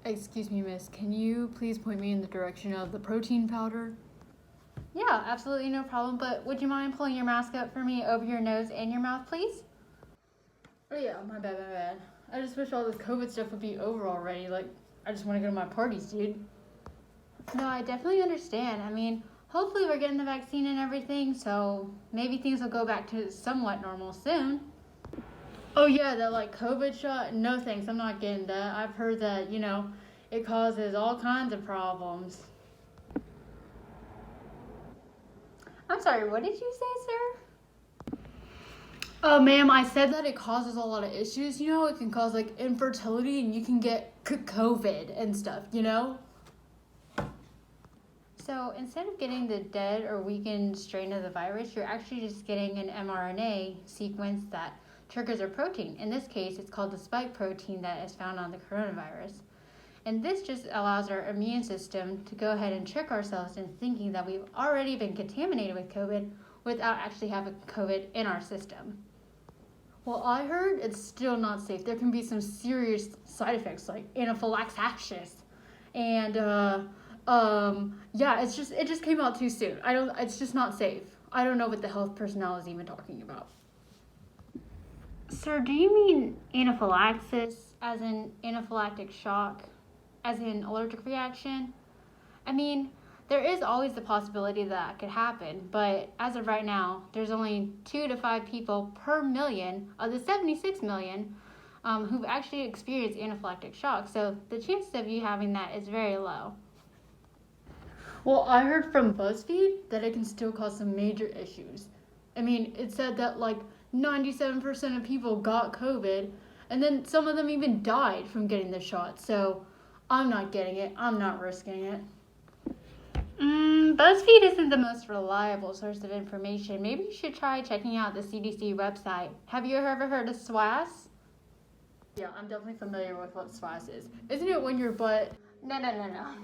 Excuse me, miss. Can you please point me in the direction of the protein powder? Yeah, absolutely no problem, but would you mind pulling your mask up for me over your nose and your mouth, please? Oh yeah, my bad. I just wish all this COVID stuff would be over already. Like, I just want to go to my parties, dude. No, I definitely understand. I mean, hopefully we're getting the vaccine and everything, so maybe things will go back to somewhat normal soon. Oh yeah, that like COVID shot? No thanks, I'm not getting that. I've heard that, it causes all kinds of problems. I'm sorry, what did you say, sir? Oh, ma'am, I said that it causes a lot of issues. It can cause like infertility and you can get COVID and stuff. So instead of getting the dead or weakened strain of the virus, you're actually just getting an mRNA sequence that triggers a protein. In this case, it's called the spike protein that is found on the coronavirus. And this just allows our immune system to go ahead and trick ourselves into thinking that we've already been contaminated with COVID without actually having COVID in our system. Well, I heard it's still not safe. There can be some serious side effects like anaphylaxis, and yeah, it just came out too soon. It's just not safe. I don't know what the health personnel is even talking about. Sir, do you mean anaphylaxis as in anaphylactic shock, as in allergic reaction? I mean, there is always the possibility that could happen, but as of right now, there's only 2 to 5 people per million of the 76 million who've actually experienced anaphylactic shock, so the chances of you having that is very low. Well, I heard from BuzzFeed that it can still cause some major issues. I mean, it said that like 97% of people got COVID, and then some of them even died from getting the shot, so I'm not getting it. I'm not risking it. BuzzFeed isn't the most reliable source of information. Maybe you should try checking out the CDC website. Have you ever heard of SWAS? Yeah, I'm definitely familiar with what SWAS is. Isn't it when your butt... No.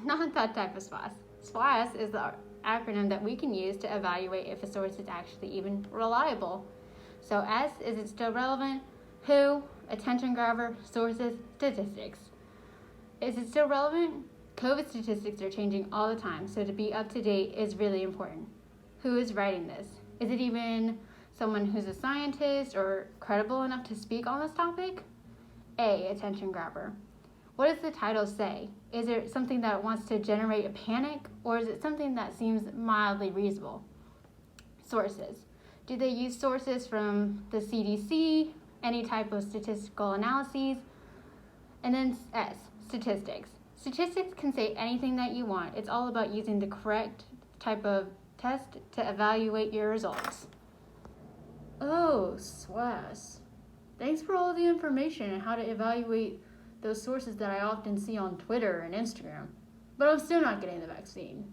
Not that type of SWAS. SWAS is the acronym that we can use to evaluate if a source is actually even reliable. So S, is it still relevant? Who, attention grabber, sources, statistics. Is it still relevant? COVID statistics are changing all the time, so to be up to date is really important. Who is writing this? Is it even someone who's a scientist or credible enough to speak on this topic? A, attention grabber. What does the title say? Is it something that wants to generate a panic, or is it something that seems mildly reasonable? Sources. Do they use sources from the CDC, any type of statistical analyses? And then S, statistics. Statistics can say anything that you want. It's all about using the correct type of test to evaluate your results. Oh, SWAS. Thanks for all the information on how to evaluate those sources that I often see on Twitter and Instagram. But I'm still not getting the vaccine.